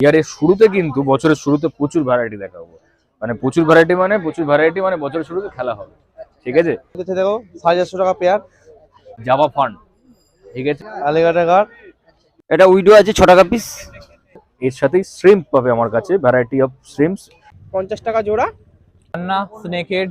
ইয়ারের শুরুতে কিন্তু বছরের শুরুতে প্রচুর ভ্যারাইটি দেখাবো। মানে প্রচুর ভ্যারাইটি মানে বছরের শুরুতে খেলা হবে। ঠিক আছে, দেখো 450 টাকা পেয়ার জাভা ফান্ড। ঠিক আছে, অ্যালিগেটর গার্ড। এটা উইডো আছে 6 টাকা পিস। এর সাথেই শ্রিম্প পাবে আমার কাছে, ভ্যারাইটি অফ শ্রিম্পস। 50 টাকা জোড়া। না স্নেক হেড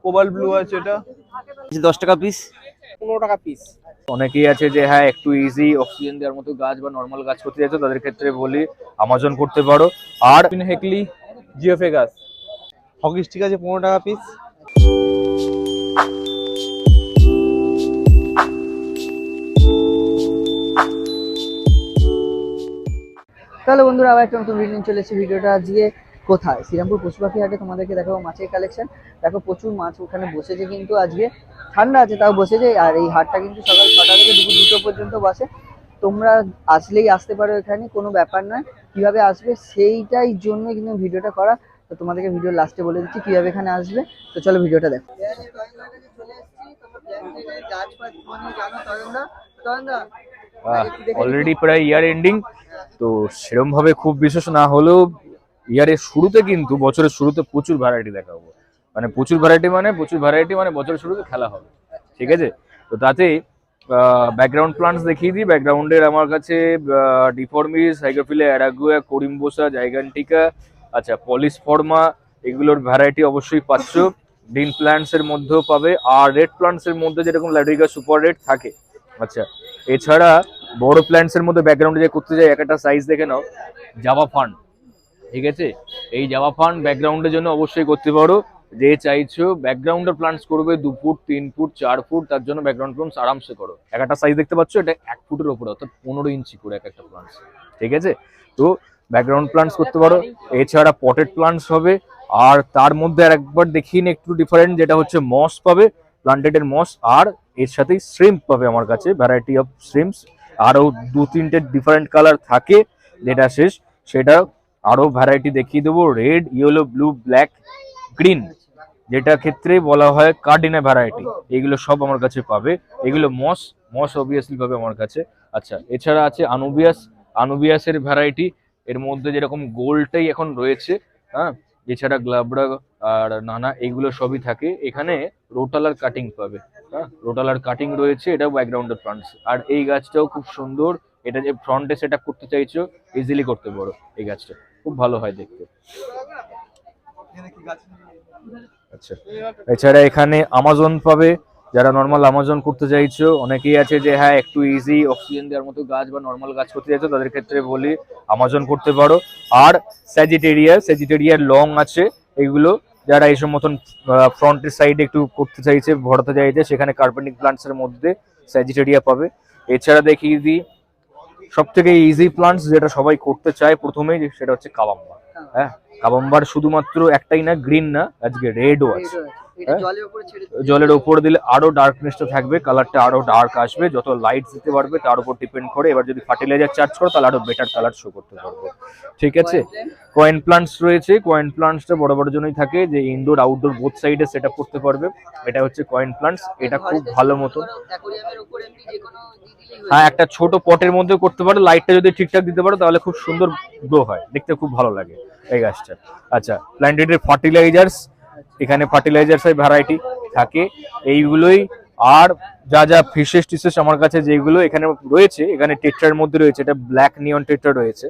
কোবাল ব্লু আছে, এটা 10 টাকা পিস। 15 টাকা পিস। অনেকেই আছে যে হ্যাঁ একটু ইজি অক্সিজেন দেওয়ার মতো গাছ বা নর্মাল গাছ করতে যাচ্ছে, তাদের ক্ষেত্রে বলি আমাজন করতে পারো। আর হেকলি জিওফেগাস হকি স্টিক আছে 15 টাকা পিস। তাহলে বন্ধুরা আবার একটা নতুন ভিডিও নিয়ে চলে এসেছি। ভিডিওটা আজকে কোথায়? শ্রীরামপুর পশু পাখি হাটে তোমাদেরকে দেখাবো মাছের কালেকশন। দেখো প্রচুর মাছ ওখানে বসেছে, কিন্তু আজকে ঠান্ডা আছে তাও বসেছে। আর এই হাটটা কিন্তু সকাল 6টা থেকে দুপুর 2টো পর্যন্ত বসে। তোমরা আসলেই আসতে পারো, এখানে কোনো ব্যাপার নয়। কিভাবে আসবে সেইটাই জন্য কিন্তু ভিডিওটা করা। তো তোমাদেরকে ভিডিও লাস্টে বলে দিচ্ছি কিভাবে এখানে আসবে। তো চলো ভিডিওটা দেখো। অলরেডি প্রায় ইয়ার এন্ডিং, তো সেরকম ভাবে খুব বিশেষ না হলেও ইয়ারের শুরুতে কিন্তু বছরের শুরুতে প্রচুর ভ্যারাইটি দেখাবো। মানে প্রচুর ভ্যারাইটি মানে বছরের শুরুতে খেলা হবে। ঠিক আছে, তো তাতে ব্যাকগ্রাউন্ড প্লান্টস দেখিয়ে দিই। ব্যাকগ্রাউন্ডের আমার কাছে ডিফর্মিস, সাইকোফিলা, অ্যারাগুয়া, করিমবোসা, জাইগান্টিকা, আচ্ছা পলিস ফর্মা, এগুলোর ভ্যারাইটি অবশ্যই পাচ্ছ। গ্রিন প্লান্টস এর মধ্যেও পাবে, আর রেড প্লান্টস এর মধ্যে যেরকম ল্যাড্রিগা সুপার রেড থাকে। আচ্ছা, এছাড়া বড় প্ল্যান্টস এর মধ্যে ব্যাকগ্রাউন্ডে যে করতে যাই একটা সাইজ দেখে নাও, জাভা ফান্ড। ঠিক আছে, এই জাভা ফান্ড ব্যাকগ্রাউন্ডের জন্য অবশ্যই করতে পারো। যে চাইছো ব্যাকগ্রাউন্ডের প্লান্টস করবে 2 ফুট 3 ফুট 4 ফুট, তার জন্য ব্যাকগ্রাউন্ড প্লান্টস আরামসে করো। একটা সাইজ দেখতে পাচ্ছ, এটা 1 ফুটের উপরে, অর্থাৎ 15 ইঞ্চি করে এক একটা প্লান্টস। ঠিক আছে, তো ব্যাকগ্রাউন্ড প্লান্টস করতে পারো। এছাড়া পটেড প্লান্টস হবে, আর তার মধ্যে আর একবার দেখিয়ে একটু ডিফারেন্ট, যেটা হচ্ছে মস পাবে, প্লান্টেডের মস। আর এর সাথেই শ্রিম্প পাবে আমার কাছে, ভ্যারাইটি অফ শ্রিম্পস। আরো 2-3টে ডিফারেন্ট কালার থাকে, যেটা শেষ সেটা আরো ভ্যারাইটি দেখিয়ে দেবো। Red, yellow, blue, black, green, যেটা ক্ষেত্রে বলা হয় কার্ডিনা ভ্যারাইটি, এগুলো সব আমার কাছে পাবে। এগুলো মস অবভিয়াসলি পাবে আমার কাছে। আচ্ছা, এছাড়া আছে আনুবিয়াসের ভ্যারাইটি, এর মধ্যে যেরকম গোল্ডটাই এখন রয়েছে। হ্যাঁ, এছাড়া গ্লাবরা আর নানা এগুলো সবই থাকে। এখানে রোটালার কাটিং পাবে। হ্যাঁ, রোটালার কাটিং রয়েছে, এটাও ব্যাকগ্রাউন্ডের প্লান্টস। আর এই গাছটাও খুব সুন্দর, এটা যে ফ্রন্টে সেট আপ করতে চাইছো ইজিলি করতে পারো। এই গাছটা খুব ভালো হয় দেখতে। আচ্ছা, এছাড়া এখানে আমাজন পাবে, যারা নর্মাল আমাজন করতে চাইছো। অনেকেই আছে যে হ্যাঁ একটু ইজি অক্সিজেন দেওয়ার মতো গাছ বা নর্মাল গাছ করতে চাইছো, তাদের ক্ষেত্রে বলি আমাজন করতে পারো। আর স্যাজিটেরিয়ার লং আছে, এগুলো যারা এইসব মতন ফ্রন্টের সাইডে একটু করতে চাইছে, ভরাতে চাইছে, সেখানে কার্পেন্টিং প্লান্টস এর মধ্যে স্যাজিটেরিয়া পাবে। এছাড়া দেখিয়ে দিই সব থেকে ইজি প্লান্টস যেটা সবাই করতে চায় প্রথমেই, সেটা হচ্ছে কাবাম্বা। হ্যাঁ, কাবাম্বার শুধুমাত্র একটাই না, গ্রিন না, আজকে রেডও আছে। জলের উপরে দিলে আরো ডার্কনেসটা থাকবে, কালারটা আরো ডার্ক আসবে। যত লাইট দিতে পারবে তার উপর ডিপেন্ড করে। এবার যদি ফার্টিলাইজার চার্জ করো তাহলে আরো বেটার কালার শো করতে পারবে। ঠিক আছে, কয়েন প্লান্টস রয়েছে। কয়েন প্লান্টসটা বড় বড় জন্যই থাকে, যে ইনডোর আউটডোর বোথ সাইডে সেট আপ করতে পারবে। এটা হচ্ছে কয়েন প্লান্টস, এটা খুব ভালো মতন। হ্যাঁ, একটা ছোট পটের মধ্যে করতে পারো, লাইটটা যদি ঠিকঠাক দিতে পারো তাহলে খুব সুন্দর গ্রো হয়, দেখতে খুব ভালো লাগে এই গাছটা। আচ্ছা, প্ল্যান্টেডের ফার্টিলাইজার্স, এখানে ফার্টিলাইজার্স এর ভ্যারাইটি থাকে এইগুলোই। আর যা যা ফিশেস টিশেস আমার কাছে যেগুলো এখানে রয়েছে, এখানে টেট্রার মধ্যে রয়েছে, এটা ব্ল্যাক নিয়ন টেট্রা রয়েছে,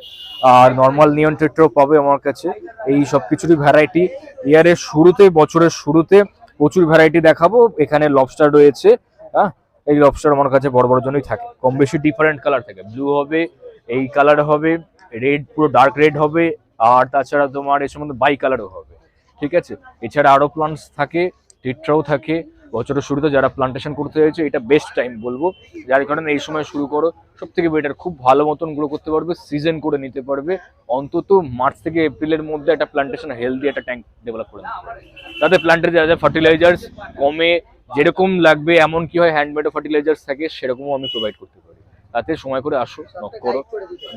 আর নর্মাল নিয়ন টেট্রাও পাবে আমার কাছে। এই সব কিছুরই ভ্যারাইটি ইয়ারের শুরুতে, বছরের শুরুতে প্রচুর ভ্যারাইটি দেখাবো। এখানে লবস্টার রয়েছে। হ্যাঁ, এই লবস্টার আমার কাছে বড় বড় জন্যই থাকে, কম বেশি ডিফারেন্ট কালার থাকে। ব্লু হবে, এই কালার হবে, রেড পুরো ডার্ক রেড হবে, আর তাছাড়া তোমার এর মধ্যে বাই কালারও হবে। ঠিক আছে, এছাড়া আরো প্লান্টস থাকে, টেট্রাও থাকে। বছরের শুরুতে যারা প্লান্টেশন করতে চাইছে, এটা বেস্ট টাইম বলবো, যার কারণে এই সময় শুরু করো, সব থেকে বেটার। খুব ভালো মতন গ্রো করতে পারবে, সিজন করে নিতে পারবে। অন্তত মার্চ থেকে এপ্রিলের মধ্যে একটা প্লান্টেশন হেলদি একটা ট্যাঙ্ক ডেভেলপ করে নিতে পারবে। তাতে প্লান্টের যা যা ফার্টিলাইজার্স কমে যেরকম লাগবে, এমন কি হয় হ্যান্ডমেড ফার্টিলাইজার্স থাকে, সেরকমও আমি প্রোভাইড করতে পারি। তাতে সময় করে আসো, নক করো,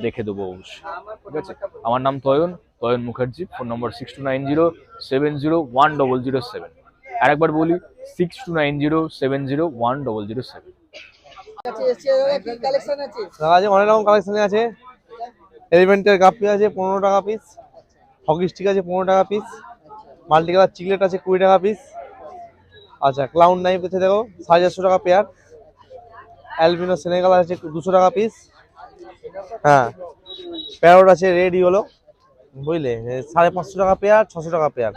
দেখে দেবো অবশ্যই। ঠিক আছে, আমার নাম তয়ন মুখার্জি। ফোন নম্বর 6290701007। আর একবার বলি 6290701007। অনেক রকম কালেকশন আছে। এলিমেন্টের গাপ্পি আছে 15 টাকা পিস, হকি স্টিক আছে 15 টাকা পিস, মাল্টি কালার চিকলেট আছে 20 টাকা পিস। আচ্ছা ক্লাউন নাইফ আছে দেখো 450 টাকা পেয়ার, অ্যালবিনো সেনেগাল আছে 200 টাকা পিস। হ্যাঁ প্যারট আছে রেড ইয়েলো, বুঝলে 550 টাকা পেয়ার, 600 টাকা পেয়ার।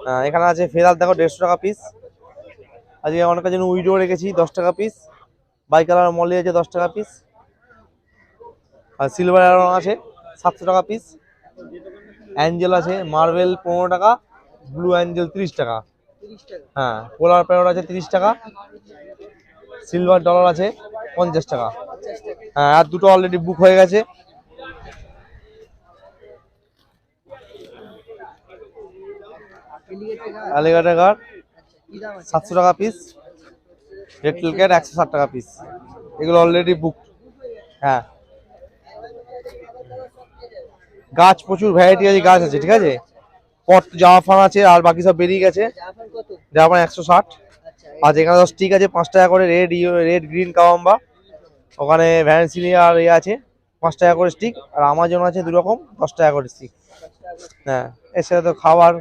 হ্যাঁ এখানে আছে ফেরাল দেখো 150 টাকা পিস। আজকে অনেক জন্য উইডো রেখেছি 10 টাকা পিস, বাই কালার মলি আছে 10 টাকা পিস, আর সিলভার অ্যারন আছে 700 টাকা পিস। অ্যাঞ্জেল আছে মার্বেল 15 টাকা, ব্লু অ্যাঞ্জেল 30 টাকা। হ্যাঁ পোলার প্যারট আছে 30 টাকা, সিলভার ডলার আছে 50 টাকা। হ্যাঁ আর দুটো অলরেডি বুক হয়ে গেছে। অ্যালিগেটর গার্ড 700 টাকা পিস, রেড টেল ক্যাট 160 টাকা পিস, এগুলো অলরেডি বুক। হ্যাঁ গাছ প্রচুর ভ্যারাইটি আছে, গাছ আছে ঠিক আছে। পট জামা ফান আছে আর বাকি সব বেরিয়ে গেছে। জামা ফান 160। আর এখানে স্টিক আছে 5 টাকা করে, রেড গ্রিন কাওয়াম্বা, ওখানে ভ্যানসিলি আর ইয়ে আছে 5 টাকা করে স্টিক, আর আমাজন আছে 2 রকম 10 টাকা করে স্টিক। হ্যাঁ এর সাথে তো খাবার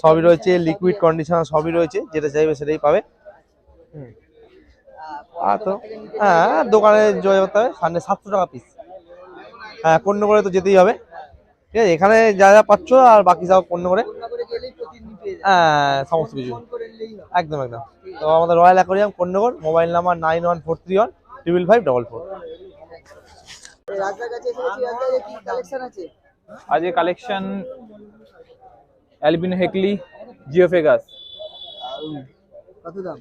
সবই রয়েছে, লিকুইড কন্ডিশনার সবই রয়েছে, যেটা চাইবে সেটাই পাবে। আর তো হ্যাঁ দোকানে জয় করতে হবে। সামনে 700 টাকা পিস। হ্যাঁ পণ্য করে তো যেতেই হবে, ঠিক আছে। এখানে যা যা পাচ্ছ আর বাকি সব পণ্য করে, হ্যাঁ সমস্ত কিছু একদম একদম। তো আমাদের রয়্যাল অ্যাকোয়ারিয়াম পণ্যগর, মোবাইল নাম্বার 9143155544। आज ये कलेक्शन অ্যালবিনো হেকলি জিওফে গাছ কত দাম?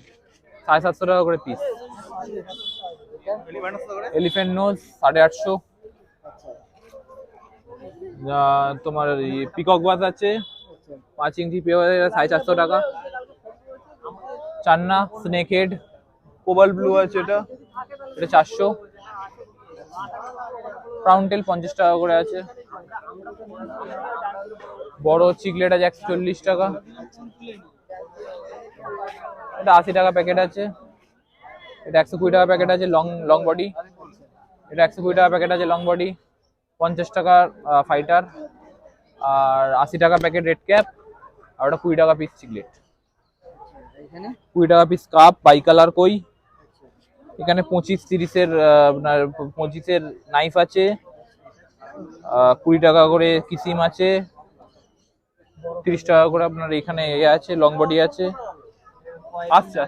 750 টাকা করে পিস। Elephant nose 850। তোমার পিকক বাস আছে 5 ইঞ্চি পেয়ার 450 টাকা। চান্না স্নেক হেড কোবাল্ট ব্লু আছে, এটা 400। ব্রাউন টেল 50 টাকা করে আছে। বড় চিকলেট আছে 140 টাকা, এটা 80 টাকা প্যাকেট আছে। এটা 120 টাকা প্যাকেট আছে লং বডি, এটা 120 টাকা প্যাকেট আছে লং বডি। 50 টাকা ফাইটার, আর 80 টাকা প্যাকেট রেড ক্যাপ, আর ওটা 20 টাকা পিস চিকলেট। 20 টাকা পিস কাপ বাই কালার কই। এখানে 25-30 এর আপনার 25-এর নাইফ আছে, 20 টাকা করে কিসিম আছে, 30 টাকা করে আপনার এখানে এ আছে লং বডি আছে। আচ্ছা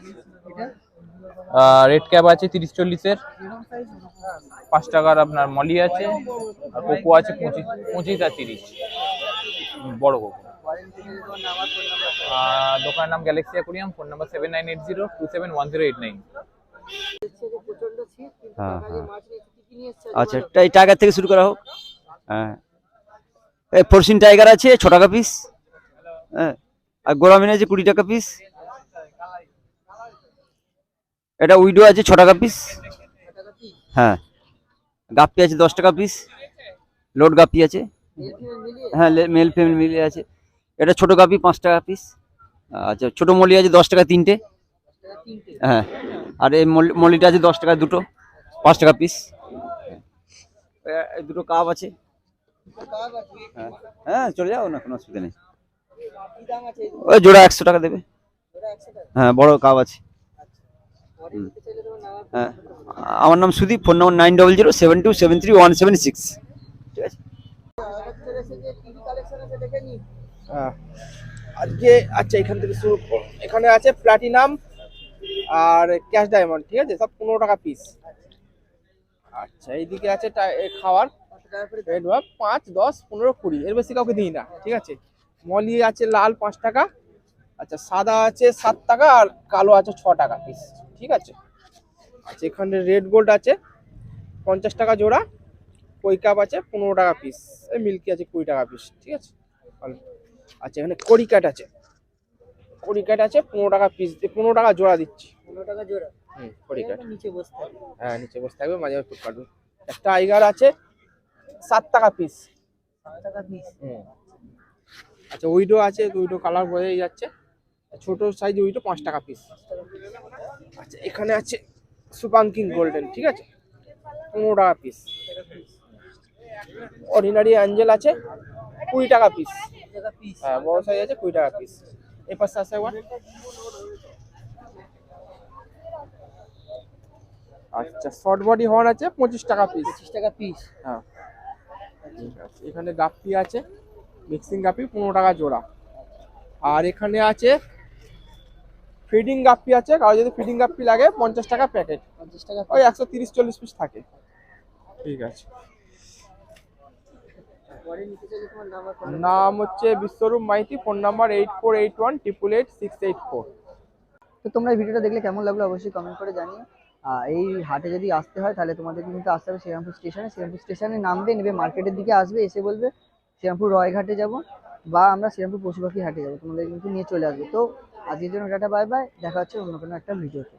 রেড ক্যাপ আছে 30-40-এর, 5 টাকার আপনার মলি আছে, আর কোকো আছে 25 আর 30 বড় কোকো। দোকানের নাম গ্যালাক্সি অ্যাকোয়ারিয়াম, ফোন নাম্বার 7980271089। হ্যাঁ হ্যাঁ আচ্ছা এই টাইগার থেকে শুরু করা হোক। হ্যাঁ এই ফরসিন টাইগার আছে 6 টাকা পিস। হ্যাঁ আর গোরামিন আছে 20 টাকা পিস। এটা উইডো আছে 6 টাকা পিস। হ্যাঁ গাপ্পি আছে 10 টাকা পিস, লোড গাপ্পি আছে। হ্যাঁ মেল ফিমেল মিলিয়ে আছে। এটা ছোট গাপ্পি 5 টাকা পিস। আচ্ছা ছোট মলি আছে 10 টাকা 3টে। হ্যাঁ আর এই মলিটা আছে 10 টাকা দুটো, 5 টাকা পিস। এই দুটো কাপ আছে। হ্যাঁ হ্যাঁ চলে যাও না, কোনো অসুবিধা নেই। ওই জোড়া 100 টাকা দেবে। হ্যাঁ বড় কাপ আছে। হ্যাঁ আমার নাম সুদীপ, ফোন নম্বর 9007273176। ঠিক আছে। আজকে আচ্ছা এখান থেকে শুরু করো। এখানে আছে প্লাটিনাম আর ক্যাশ ডায়মন্ড, ঠিক আছে, সব 15 টাকা পিস। আচ্ছা এইদিকে আছে খাওয়ার রেড ওয়াক 5, 10, 15, 20, এর বেশি কাউকে দিই না, ঠিক আছে। মলি আছে লাল 5 টাকা, আচ্ছা সাদা আছে 7 টাকা, আর কালো আছে 6 টাকা পিস, ঠিক আছে। আচ্ছা এখানে রেড গোল্ড আছে 50 টাকা জোড়া, কই কাপ আছে 15 টাকা পিস, এই মিল্কি আছে 20 টাকা পিস, ঠিক আছে। আচ্ছা এখানে কড়ি কাট আছে, 15 টাকা পিস, 15 টাকা জোড়া দিচ্ছি। 15 টাকা জোড়া? কড়ি কাট নিচে বসে থাকবে। হ্যাঁ নিচে বসে থাকবে, মাঝে মাঝে কাটবে। একটা টাইগার আছে 7 টাকা পিস। 7 টাকা পিস? আচ্ছা উইডো আছে, উইডো কালার বোঝাই যাচ্ছে। ছোট সাইজ উইডো 5 টাকা পিস। আচ্ছা এখানে আছে সুপাঙ্কিং গোল্ডেন, ঠিক আছে, 15 টাকা পিস। অর্ডিনারি অ্যাঞ্জেল আছে 20 টাকা পিস। হ্যাঁ বড় সাইজ আছে 20 টাকা পিস। এই পাশে আছে একবার। আচ্ছা শর্ট বডি হর্ন আছে 25 টাকা পিস। 25 টাকা পিস। হ্যাঁ ঠিক আছে। এখানে গাপ্পি আছে মিক্সিং গাপ্পি 15 টাকা জোড়া। আর এখানে আছে ফিডিং গাপ্পি আছে, কারো যদি ফিডিং গাপ্পি লাগে 50 টাকা প্যাকেট। 50 টাকা ওই 130-40 পিস থাকে। ঠিক আছে। পরে নিতে চাইলে তোমার নাম্বার ফোন নাম হচ্ছে বিশ্বরূপ মাইতি, ফোন নাম্বার 8481888684। তো তোমরা এই ভিডিওটা দেখলে কেমন লাগলো অবশ্যই কমেন্ট করে জানিও। এই হাটে যদি আসতে হয় তাহলে তোমাদের কিন্তু আসতে হবে শ্রীরামপুর স্টেশনে। শ্রীরামপুর স্টেশনে নামবে, নেবে মার্কেটের দিকে আসবে, এসে বলবে শ্রীরামপুর রয়ঘাটে যাব বা আমরা শ্রীরামপুর পশুপাখি হাটে যাবো, তোমাদের কিন্তু নিয়ে চলে আসবে। তো আজকের জন্য টাটা, বাই বাই, দেখা হচ্ছে অন্য কোনো একটা ভিডিওতে।